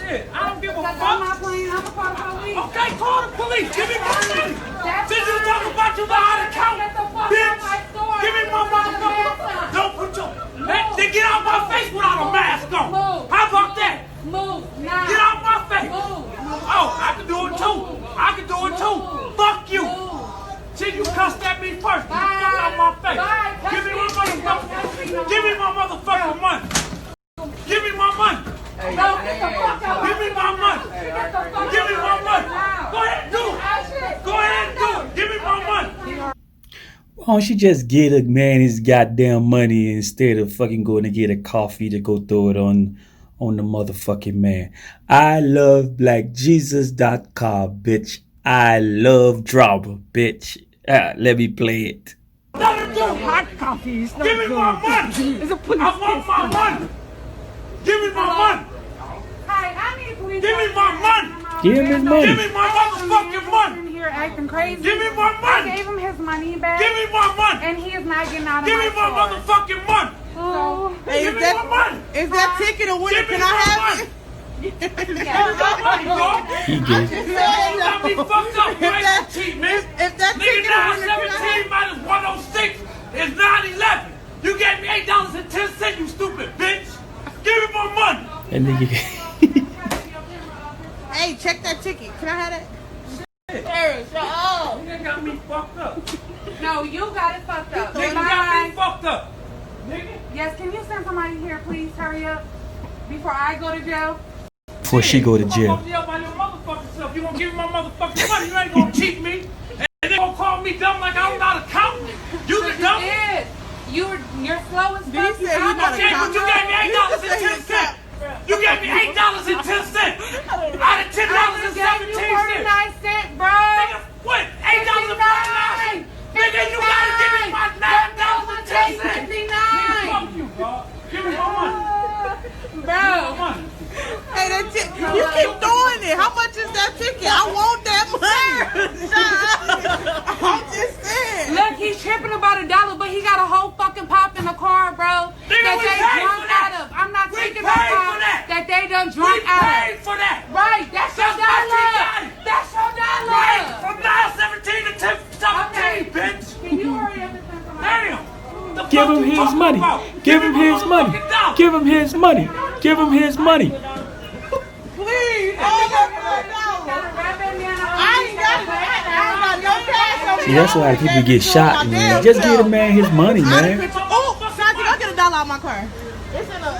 Shit, I don't give a fuck. I'm not playing. I'm a call the police. Okay, call the police. Give me my money. Since you talk about you know how to count, bitch. Give me my motherfucker. Don't put your... Then get out my face without a mask on. How about that? Move now. Get out my face. Move. Oh, I can do it too. I can do it too. Fuck you. See, you cussed at me first. Get the fuck out my face. Give me my motherfucker. Give me my motherfucking money. Give me my money. Get the fuck out. Give me my money. Give me my money. Go ahead and do it. Go ahead and do it. Give me my money. Why don't she just get a man his goddamn money instead of fucking going to get a coffee to go throw it on the motherfucking man? I love blackjesus.com, bitch. I love drama, bitch. Let me play it. Nothing to do. Hot coffee. It's not Give me good. my money. It's a police I want my money. Give me my money. Hi, I need police. Give me my money. Give him his money. Give me my motherfucking money. In here acting crazy. Give me my I money. gave him his money back. Give me my money. And he is not getting out of Give me my store. motherfucking money. Oh. Hey, Give me my money. is that ticket a winner? Give me Can I my have money. it? Give me my money, dog. He gave You got me fucked up. You ain't gonna cheat, man. If that Nigga, ticket a winner, can I 917 minus 106 is 911. You gave me $8.10, you stupid bitch. Give me my money. that nigga. Hey, check that ticket. Can I have that? You ain't got me fucked up. No, you got it fucked up. Nigga, you got me fucked up. Nigga. Yes, can you send somebody here, please? Hurry up. Before I go to jail. Before she go to You jail. gonna go to jail by your motherfucking self. You gonna give me my motherfucking money. You ain't gonna cheat me. And they gonna call me dumb like I don't know how to count. You the dumb. Did. You're slow as fuck. Did he say he's not a Okay, but you gave me $8.10. You gave me $8.10 out of $10.17. 49 cents, bro. Nigga, what? $8.49? Nigga, you gotta give me my $9.10. Fuck you, dog. Give me my money. Bro. Money. Hey, that you keep throwing it. How much is that ticket? I want that money. Shut up. I'm just saying. Look, he's tripping about $1, but he got a whole fucking pop in the car, bro. Nigga, we they paid drunk for that. out of. I'm not We taking paid no for time that. that they done We drunk out paid of. for that. Right, that's your That's my dollar. $10. That's your dollar. Right, from 917 to 1017, bitch. Can you hurry up and send somebody? Damn. The Give fuck him you his talking money. about? Give him me his my money. motherfucking dollar. Give him his money. Give him his money. Please. Oh, my God. I ain't got it. I ain't got no cash on me. See, that's why people get shot, man. Just give the man his money, man. Oh, Santi, go get $1 out of my car. It's in a. I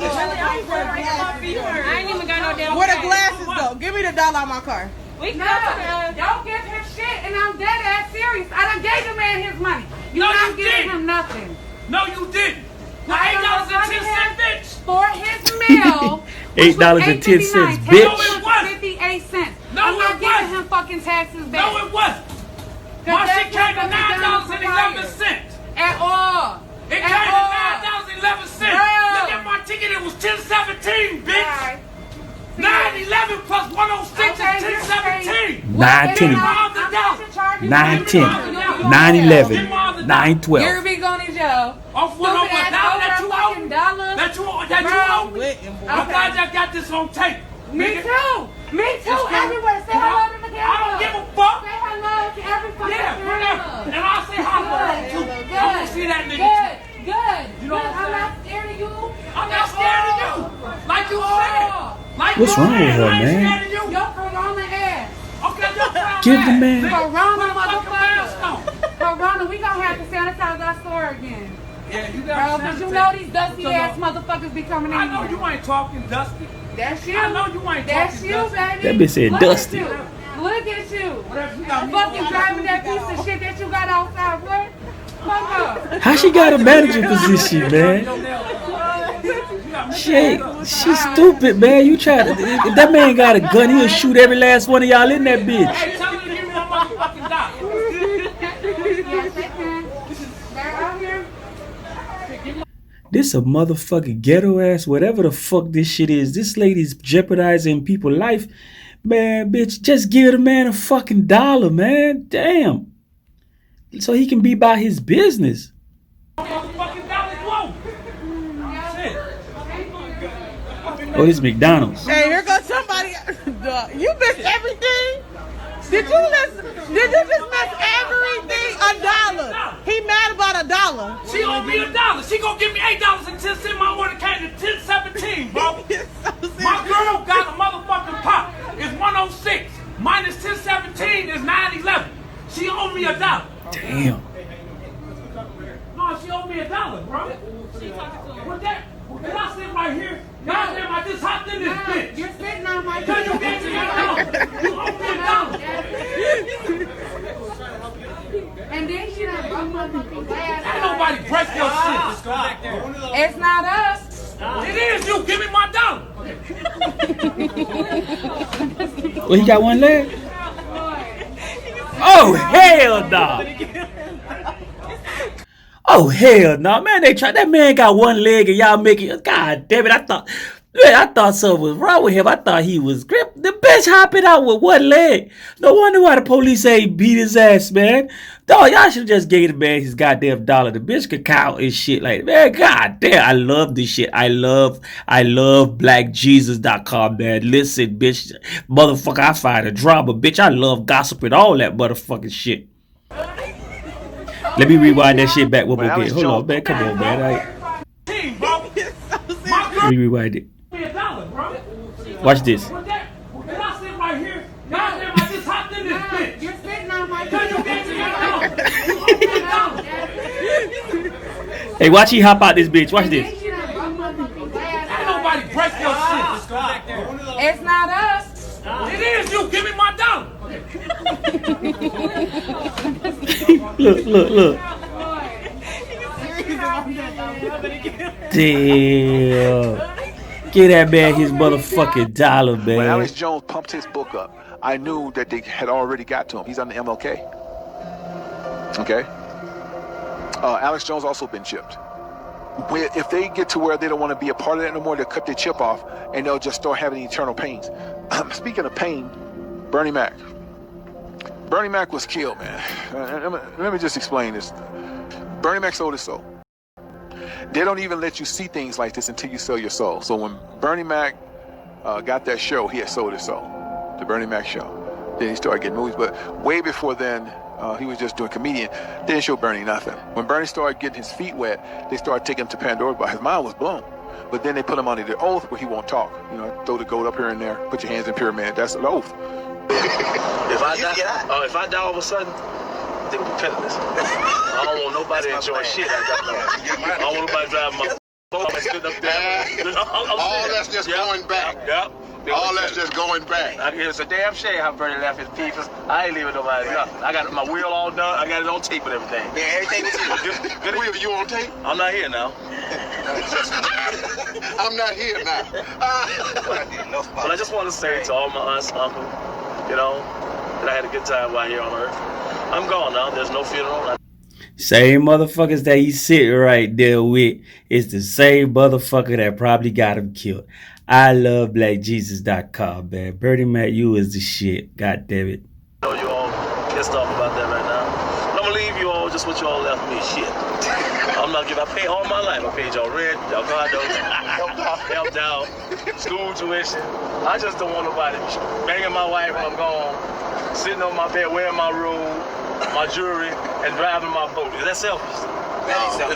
ain't even got no damn. Where the glasses go? Give me the $1 out of my car. We No, got don't give him shit, and I'm dead ass serious. I done gave the man his money. You're No, not you giving didn't. him nothing. No, you didn't. Now $8.10, bitch. For his meal, $8.10, No, bitch. it wasn't. 58 cents. No, I'm not it giving wasn't. him fucking taxes back. No, it wasn't. My shit came to $9.11. At all. It At came all. to $9.11. Bro. Look at my ticket. It was $10.17, bitch. Right. 911 plus 106 Okay, is you're 1017. 910. 910. 911. 912. You're be going to jail. Off one over Stupid now ass that you over a owe. fucking dollar. That you owe. Wet and boy. I'm glad y'all got this on tape. Me nigga. too. Me too. It's cool. Everywhere. Say hello to the camera. I don't give a fuck. Say hello to every fucking Yeah, whatever. camera. And I'll say hello too. Good. I want to see that nigga. Good. Good. You know what I'm I'm not saying? scared of you. I'm not scared of you. Like you said. Like What's you wrong with said, her, I ain't man? scared of you. Your corona ass. Okay, your crown Give the ass. man- Nigga, Corona, put a fucking mask on. Corona, we gonna have to sanitize our store again. Yeah, you Bro, got cause you know these dusty ass motherfuckers be coming in I know here. you ain't talking dusty. That's you. I know you ain't That's talking you, dusty. baby. That bitch said Look dusty. At you. Look at you. Whatever you got me Fucking on. driving that piece of shit that you got outside, boy. Fuck up. How she got a manager position, man? She's stupid, man. You try to. If that man got a gun, he'll shoot every last one of y'all in that bitch. Hey, tell me to give me my motherfucking dollar. Yes, they can. They're out here. This a motherfucking ghetto ass, whatever the fuck this shit is. This lady's jeopardizing people's life. Man, bitch, just give the man a fucking dollar, man. Damn. So he can be about his business. Motherfucking dollar, whoa. Shit. Oh, this McDonald's. Hey, here goes somebody. You missed everything? Did you just miss everything? $1. He mad about $1. She owe me $1. She gonna give me $8.10. My order came to 10.17, bro. My girl got a motherfucking pop. It's 106. Minus 10.17 is 9.11. She owe me $1. Damn. No, she owe me $1, bro. What that? Can I sit right here? Goddamn, I just hopped in this bitch. You're sitting on my Can you give me $1? You owe me $1. And then she done broke my fucking glass. Ain't nobody break your shit. It's not us. It is you. Give me my $1. Well, he got one leg? Oh, hell no. Oh, hell no. Man, that man got one leg and y'all making, God damn it. I thought something was wrong with him. I thought he was gripped. The bitch hopping out with one leg. No wonder why the police ain't beat his ass, man. Dog, y'all should just gave the man his goddamn $1. The bitch could count and shit like, man, god damn, I love this shit. I love blackjesus.com, man. Listen, bitch, motherfucker, I find a drama, bitch. I love gossip and all that motherfucking shit. Let me rewind that shit back one more again. Hold on, man. Come on, man. Let me rewind it. Watch this. Can I sit right here? Goddamn, I just hopped in this bitch. You're sitting on my Can you give me $1? Hey, watch he hop out this bitch. Watch this. Ain't nobody break your shit. It's not us. It is you. Give me my $1. Look. Damn. Get that man his motherfucking $1, man. When Alex Jones pumped his book up, I knew that they had already got to him. He's on the MLK. Okay? Alex Jones also been chipped. If they get to where they don't want to be a part of that no more, they'll cut their chip off and they'll just start having eternal pains. Speaking of pain, Bernie Mac. Bernie Mac was killed, man. Let me just explain this. Bernie Mac sold his soul. They don't even let you see things like this until you sell your soul. So when Bernie Mac got that show, he had sold his soul. The Bernie Mac show. Then he started getting movies, but way before then, he was just doing comedian. They didn't show Bernie nothing. When Bernie started getting his feet wet, they started taking him to Pandora, but his mind was blown. But then they put him under the oath where he won't talk. You know, throw the gold up here and there, put your hands in pyramid. That's an oath. If I die all of a sudden, they will be penniless. I don't want nobody enjoying shit. I don't want nobody driving my boat. All that's just going back. Yep. All that's just going back. It's a damn shame how Bernie left his people. I ain't leaving nobody nothing. I got my wheel all done. I got it on tape and everything. Yeah, everything is good. Wheel, you on tape? I'm not here now. I'm not here now. But I just want to say to all my aunts, uncle, you know, that I had a good time while here on Earth. I'm gone now. There's no funeral. Same motherfuckers that he sitting right there with is the same motherfucker that probably got him killed. I love blackjesus.com, man. Bernie Mac, you is the shit. God damn it. I know you all pissed off about that right now. But I'm going to leave you all just what you all left me. Shit. I'm not giving. I paid all my life. I paid y'all rent, y'all condos, helped out, school tuition. I just don't want nobody banging my wife when I'm gone, sitting on my bed, wearing my robe, my jewelry, and driving my boat. Is that selfish? Is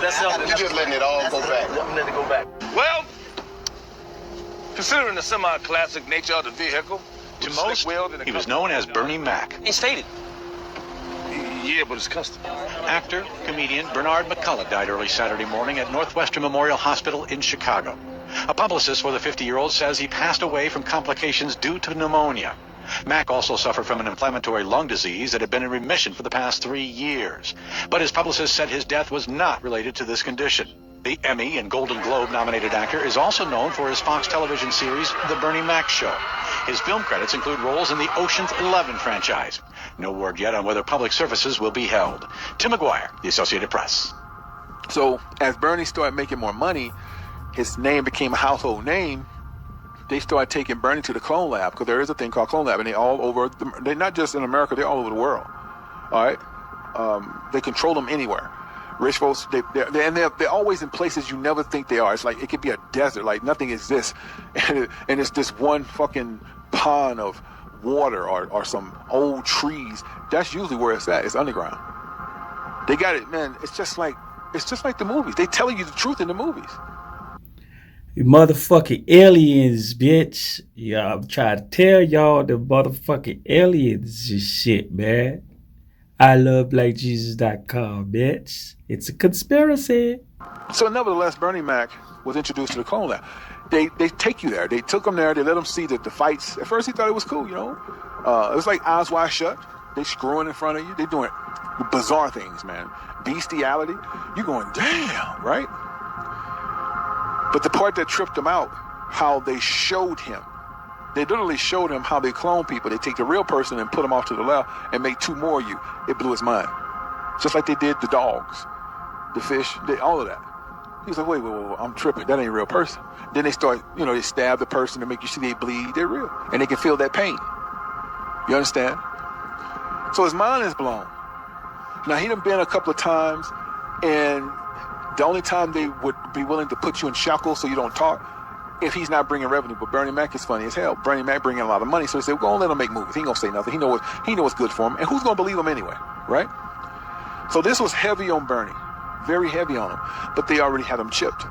that selfish? You're just letting it all go back. I'm letting it go back. Well, considering the semi-classic nature of the vehicle, to most, he was known as Bernie Mac. It's stated. Yeah, but it's custom. Actor, comedian Bernard McCullough died early Saturday morning at Northwestern Memorial Hospital in Chicago. A publicist for the 50-year-old says he passed away from complications due to pneumonia. Mac also suffered from an inflammatory lung disease that had been in remission for the past 3 years. But his publicist said his death was not related to this condition. The Emmy and Golden Globe nominated actor is also known for his Fox television series, The Bernie Mac Show. His film credits include roles in the Ocean's 11 franchise. No word yet on whether public services will be held. Tim McGuire, The Associated Press. So as Bernie started making more money, his name became a household name. They started taking Bernie to the clone lab, because there is a thing called clone lab, and they're all over. They're not just in America; they're all over the world. All right, they control them anywhere. Rich folks, they're always in places you never think they are. It's like it could be a desert, like nothing exists, and it's this one fucking pond of water or some old trees, that's usually where it's at. It's underground. They got it, man. It's just like the movies. They telling you the truth in the movies. You motherfucking aliens, bitch. Yeah, I'm trying to tell y'all the motherfucking aliens and shit, man. I love blackjesus.com, bitch. It's a conspiracy. So nevertheless, Bernie Mac was introduced to the clone lab. They take you there. They took him there. They let him see the fights. At first he thought it was cool, you know. It was like eyes wide shut. They screwing in front of you. They doing bizarre things, man. Bestiality. You going, damn, right? But the part that tripped him out, how they showed him. They literally showed him how they clone people. They take the real person and put them off to the left and make two more of you. It blew his mind. Just like they did the dogs, the fish, all of that. He was like, wait, I'm tripping. That ain't a real person. Then they start, you know, they stab the person to make you see they bleed. They're real. And they can feel that pain. You understand? So his mind is blown. Now, he done been a couple of times, and the only time they would be willing to put you in shackles so you don't talk, if he's not bringing revenue. But Bernie Mac is funny as hell. Bernie Mac bringing a lot of money, so they say, we're going to let him make movies. He ain't going to say nothing. He know what's good for him. And who's going to believe him anyway, right? So this was heavy on Bernie. Very heavy on him. But they already had him chipped.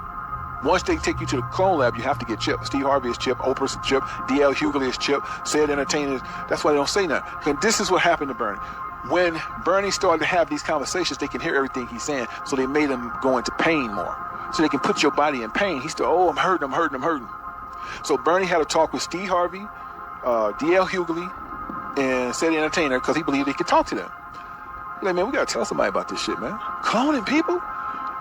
Once they take you to the clone lab, you have to get chipped. Steve Harvey is chipped. Oprah's chipped. D.L. Hughley is chipped. Said entertainers. That's why they don't say nothing. And this is what happened to Bernie. When Bernie started to have these conversations, they can hear everything he's saying, so they made him go into pain more. So they can put your body in pain. He started, I'm hurting. So Bernie had a talk with Steve Harvey, D.L. Hughley, and Said Entertainer, because he believed he could talk to them. He's like, man, we got to tell somebody about this shit, man. Cloning people?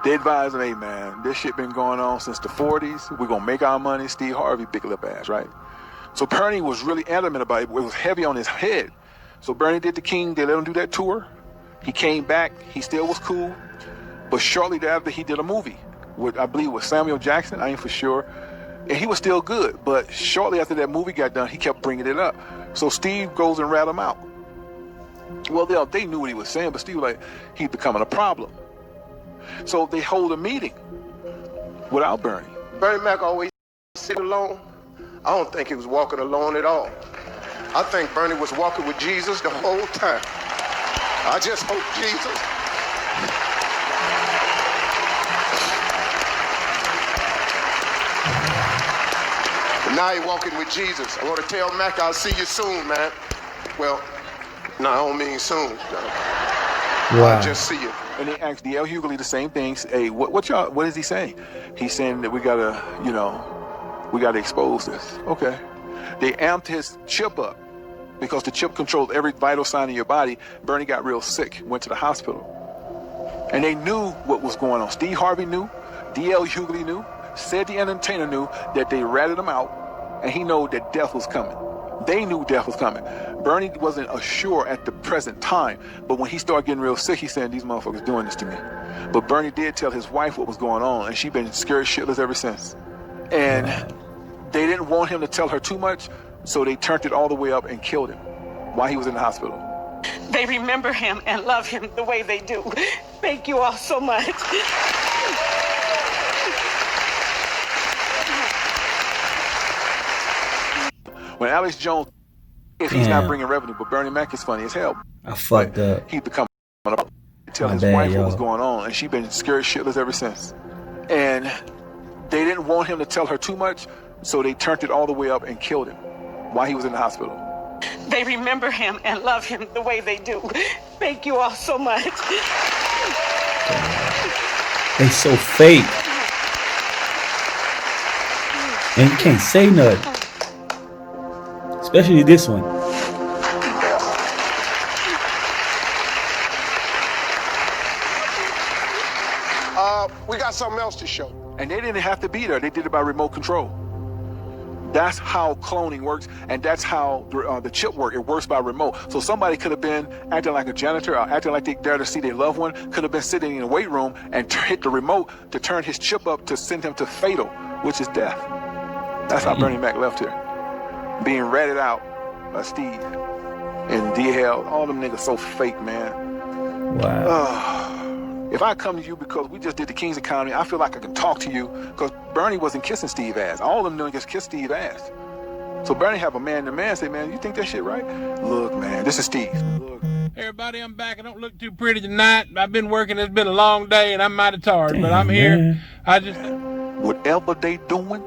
They advised him, hey, man, this shit been going on since the 40s. We're going to make our money. Steve Harvey, big lip ass, right? So Bernie was really adamant about it. It was heavy on his head. So Bernie did the King. They let him do that tour. He came back. He still was cool. But shortly thereafter, he did a movie with, I believe, with Samuel Jackson. I ain't for sure. And he was still good. But shortly after that movie got done, he kept bringing it up. So Steve goes and rat him out. Well, they knew what he was saying, but Steve was like, he's becoming a problem. So they hold a meeting without Bernie. Bernie Mac always sit alone. I don't think he was walking alone at all. I think Bernie was walking with Jesus the whole time. I just hope Jesus. But now he's walking with Jesus. I want to tell Mac, I'll see you soon, man. Well, no, I don't mean soon. Wow. I'll just see you. And they asked D.L. Hughley the same things. Hey, what is he saying? He's saying that we gotta expose this. Okay. They amped his chip up because the chip controls every vital sign in your body. Bernie got real sick, went to the hospital. And they knew what was going on. Steve Harvey knew, D.L. Hughley knew, Said the Entertainer knew that they ratted him out, and he knew that death was coming. They knew death was coming. Bernie wasn't assured at the present time, but when he started getting real sick, he said, these motherfuckers doing this to me. But Bernie did tell his wife what was going on, and she's been scared shitless ever since. And they didn't want him to tell her too much, so they turned it all the way up and killed him while he was in the hospital. They remember him and love him the way they do. Thank you all so much. When Alex Jones, if he's not bringing revenue, but Bernie Mac is funny as hell. I fucked up. He become tell My his bad, wife y'all. what was going on, and she been scared shitless ever since. And they didn't want him to tell her too much, so they turned it all the way up and killed him while he was in the hospital. They remember him and love him the way they do. Thank you all so much. They so fake. And you can't say nothing. Especially this one. We got something else to show. And they didn't have to be there. They did it by remote control. That's how cloning works, and that's how the chip works. It works by remote. So somebody could have been acting like a janitor or acting like they there to see their loved one, could have been sitting in a weight room and hit the remote to turn his chip up to send him to fatal, which is death. That's how Bernie Mac left here. Being ratted out by Steve and DL. All them niggas so fake, man. Wow. If I come to you because we just did the King's Economy, I feel like I can talk to you because Bernie wasn't kissing Steve's ass. All them niggas kissed Steve's ass. So Bernie have a man-to-man say, man, you think that shit right? Look, man, this is Steve. Look. Everybody, I'm back. I don't look too pretty tonight. I've been working. It's been a long day, and I'm mighty tired. Damn, but I'm here. I just... Whatever they doing,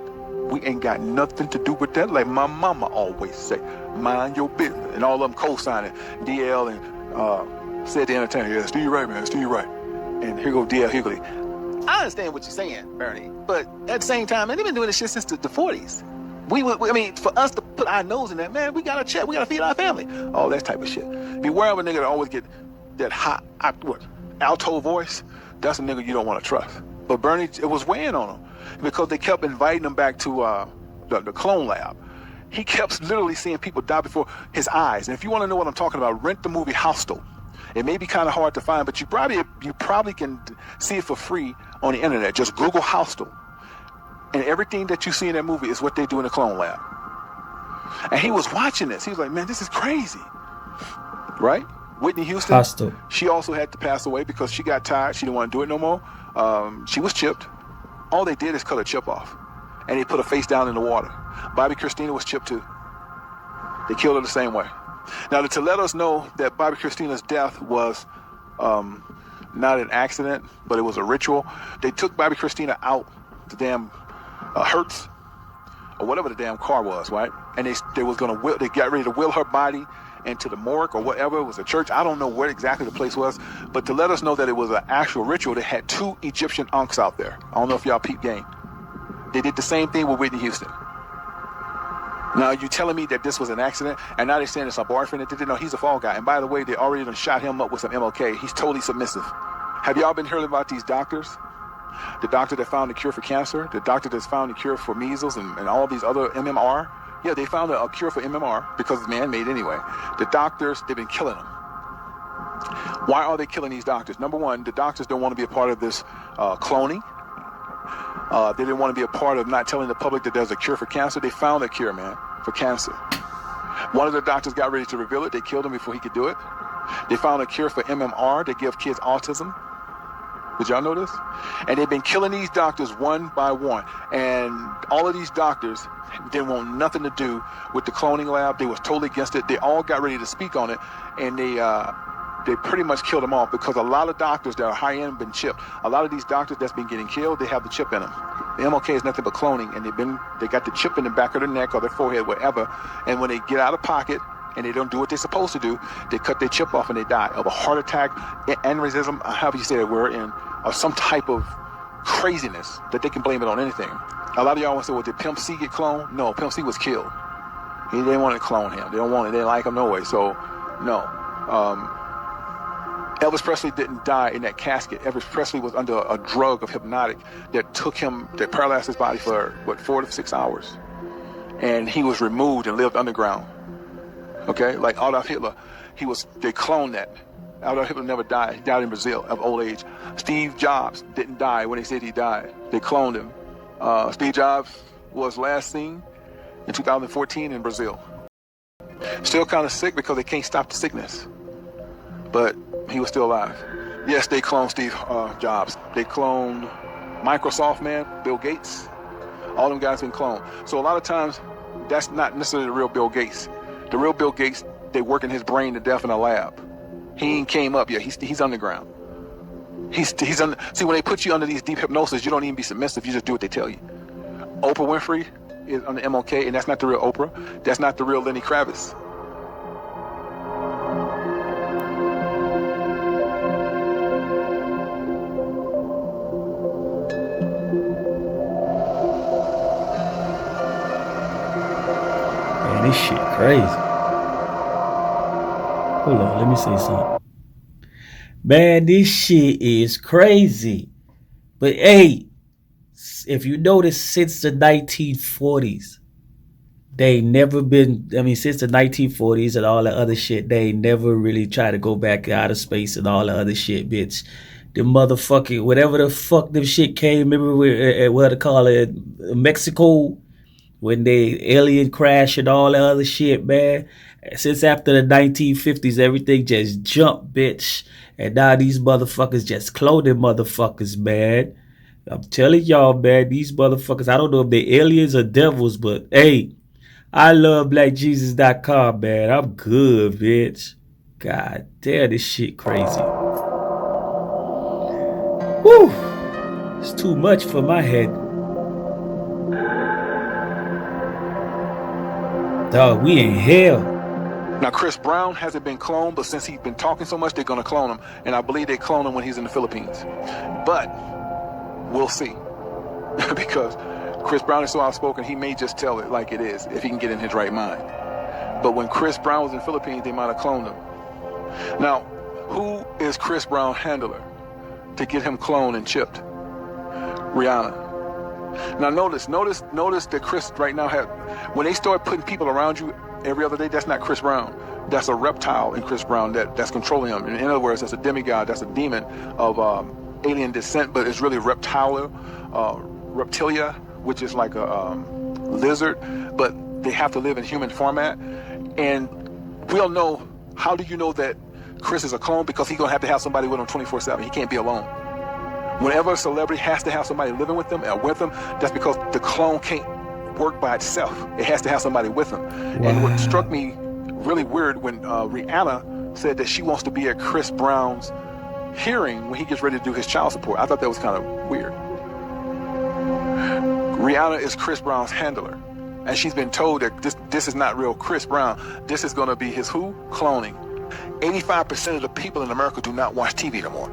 we ain't got nothing to do with that. Like my mama always say, mind your business. And all of them co-signing. DL and said the entertainer, yeah, Steve right, man, Steve right. And here go DL Higgley. I understand what you're saying, Bernie, but at the same time, man, they've been doing this shit since the 40s. I mean, for us to put our nose in that, man, we gotta check, we gotta feed our family. All that type of shit. Beware of a nigga that always get that hot, alto voice. That's a nigga you don't want to trust. But Bernie, it was weighing on him because they kept inviting him back to the clone lab. He kept literally seeing people die before his eyes. And if you want to know what I'm talking about, rent the movie Hostel. It may be kind of hard to find, but you probably can see it for free on the internet. Just Google Hostel. And everything that you see in that movie is what they do in the clone lab. And he was watching this. He was like, man, this is crazy. Right? Whitney Houston, Hostel. She also had to pass away because she got tired. She didn't want to do it no more. She was chipped. All they did is cut her chip off. And they put her face down in the water. Bobby Christina was chipped too. They killed her the same way. Now, to let us know that Bobby Christina's death was not an accident, but it was a ritual, they took Bobby Christina out the damn Hertz, or whatever the damn car was, right? And they got ready to wheel her body into the morgue or whatever. It was a church. I don't know where exactly the place was, but to let us know that it was an actual ritual, they had 2 Egyptian unks out there. I don't know if y'all peep game. They did the same thing with Whitney Houston. Now, you telling me that this was an accident, and now they're saying it's a boyfriend that did it? No, he's a fall guy. And by the way, they already done shot him up with some MLK. He's totally submissive. Have y'all been hearing about these doctors? The doctor that found the cure for cancer, the doctor that's found the cure for measles and all these other MMR. Yeah, they found a cure for MMR because it's man-made anyway. The doctors, they've been killing them. Why are they killing these doctors? Number one, the doctors don't want to be a part of this cloning. They didn't want to be a part of not telling the public that there's a cure for cancer. They found a cure, man, for cancer. One of the doctors got ready to reveal it. They killed him before he could do it. They found a cure for MMR. They give kids autism. Did y'all know this? And they've been killing these doctors one by one. And all of these doctors didn't want nothing to do with the cloning lab. They was totally against it. They all got ready to speak on it. And they pretty much killed them off because a lot of doctors that are high-end been chipped. A lot of these doctors that's been getting killed, they have the chip in them. The MLK is nothing but cloning, and they got the chip in the back of their neck or their forehead, whatever. And when they get out of pocket and they don't do what they're supposed to do, they cut their chip off and they die of a heart attack, aneurysm, however you say that word, or some type of craziness that they can blame it on anything. A lot of y'all want to say, well, did Pimp C get cloned? No, Pimp C was killed. They didn't want to clone him. They don't want it. They didn't like him no way. So, no. Elvis Presley didn't die in that casket. Elvis Presley was under a drug of hypnotic that paralyzed his body for, 4 to 6 hours. And he was removed and lived underground. Okay? Like Adolf Hitler, they cloned that. Adolf Hitler never died. He died in Brazil of old age. Steve Jobs didn't die when they said he died. They cloned him. Steve Jobs was last seen in 2014 in Brazil. Still kind of sick because they can't stop the sickness. But he was still alive. Yes, they cloned Steve Jobs. They cloned Microsoft man, Bill Gates. All them guys been cloned. So a lot of times, that's not necessarily the real Bill Gates. The real Bill Gates, they working his brain to death in a lab. He ain't came up yet. He's underground. See, when they put you under these deep hypnosis, you don't even be submissive. You just do what they tell you. Oprah Winfrey is on the MLK, and that's not the real Oprah. That's not the real Lenny Kravitz. Man, this shit crazy. Hold on, let me say something. Man, this shit is crazy. But hey, if you notice, since the 1940s, they never been, since the 1940s and all the other shit, they never really try to go back out of space and all the other shit, bitch. The motherfucking, whatever the fuck them shit came, remember what they call it, Mexico, when they alien crash and all the other shit, man. Since after the 1950s, everything just jumped, bitch. And now these motherfuckers just cloning motherfuckers, man. I'm telling y'all, man, these motherfuckers, I don't know if they're aliens or devils, but hey, I love blackjesus.com, man. I'm good, bitch. God damn, this shit crazy. Woo! It's too much for my head. Dog, we in hell. Now, Chris Brown hasn't been cloned, but since he's been talking so much, they're going to clone him. And I believe they clone him when he's in the Philippines. But we'll see. Because Chris Brown is so outspoken, he may just tell it like it is if he can get in his right mind. But when Chris Brown was in the Philippines, they might have cloned him. Now, who is Chris Brown's handler to get him cloned and chipped? Rihanna. Now notice that Chris right now when they start putting people around you every other day, that's not Chris Brown. That's a reptile in Chris Brown that's controlling him. In other words, that's a demigod, that's a demon of alien descent, but it's really reptilia, which is like a lizard, but they have to live in human format. And we'll know, how do you know that Chris is a clone? Because he's going to have somebody with him 24/7. He can't be alone. Whenever a celebrity has to have somebody living with them and with them, that's because the clone can't work by itself. It has to have somebody with them. Wow. And what struck me really weird when Rihanna said that she wants to be at Chris Brown's hearing when he gets ready to do his child support. I thought that was kind of weird. Rihanna is Chris Brown's handler. And she's been told that this is not real Chris Brown. This is going to be his who? Cloning. 85% of the people in America do not watch TV no more.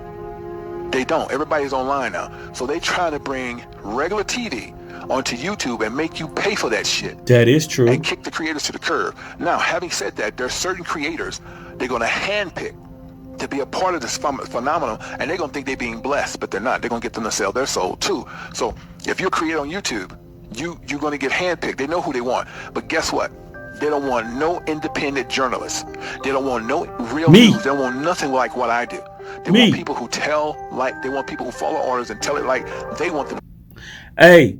They don't. Everybody's online now. So they try to bring regular TV onto YouTube and make you pay for that shit. That is true. And kick the creators to the curb. Now, having said that, there are certain creators they're going to handpick to be a part of this phenomenon, and they're going to think they're being blessed, but they're not. They're going to get them to sell their soul too. So if you're a creator on YouTube, you're going to get handpicked. They know who they want. But guess what? They don't want no independent journalists. They don't want no real news. They don't want nothing like what I do. They want people who they want people who follow orders and tell it like they want them. Hey,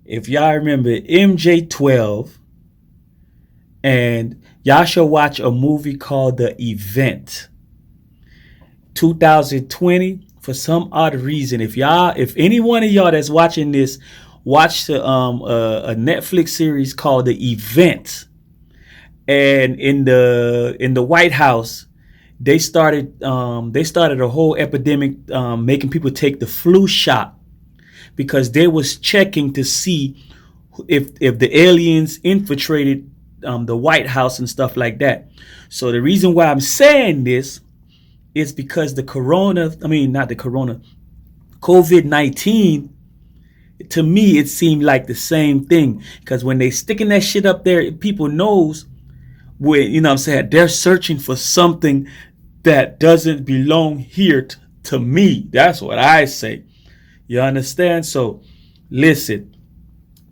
if y'all remember MJ12, and y'all should watch a movie called The Event. 2020, for some odd reason, if any one of y'all that's watching this, watch a Netflix series called The Event. And in the White House, they started a whole epidemic, making people take the flu shot because they was checking to see if the aliens infiltrated the White House and stuff like that. So the reason why I'm saying this is because COVID-19, to me, it seemed like the same thing. Because when they sticking that shit up there, people knows when, they're searching for something that doesn't belong here to me. That's what I say. You understand? So listen,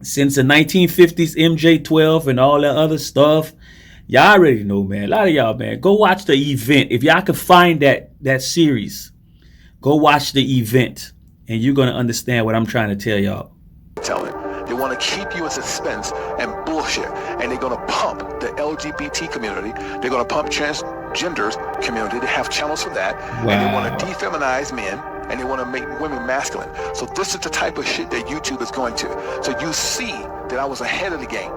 since the 1950s, MJ12 and all that other stuff, y'all already know, man. A lot of y'all, man, go watch The Event. If y'all can find that series, go watch The Event, and you're going to understand what I'm trying to tell y'all. They want to keep you in suspense and bullshit. And they're going to pump the LGBT community. They're going to pump transgenders community. They have channels for that. Wow. And they want to defeminize men. And they want to make women masculine. So this is the type of shit that YouTube is going to. So you see that I was ahead of the game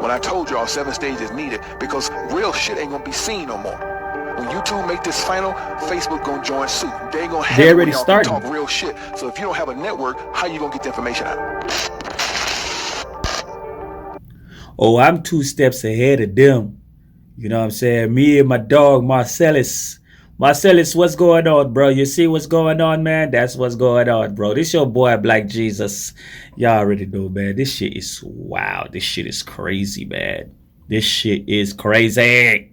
when I told y'all 7 stages needed, because real shit ain't going to be seen no more. When YouTube make this final, Facebook gonna join suit. They ain't gonna have already started talk real shit. So if you don't have a network, how you gonna get the information out? Oh, I'm 2 steps ahead of them. You know what I'm saying? Me and my dog Marcellus. Marcellus, what's going on, bro? You see what's going on, man? That's what's going on, bro. This your boy Black Jesus. Y'all already know, man. This shit is wow. This shit is crazy, man. This shit is crazy.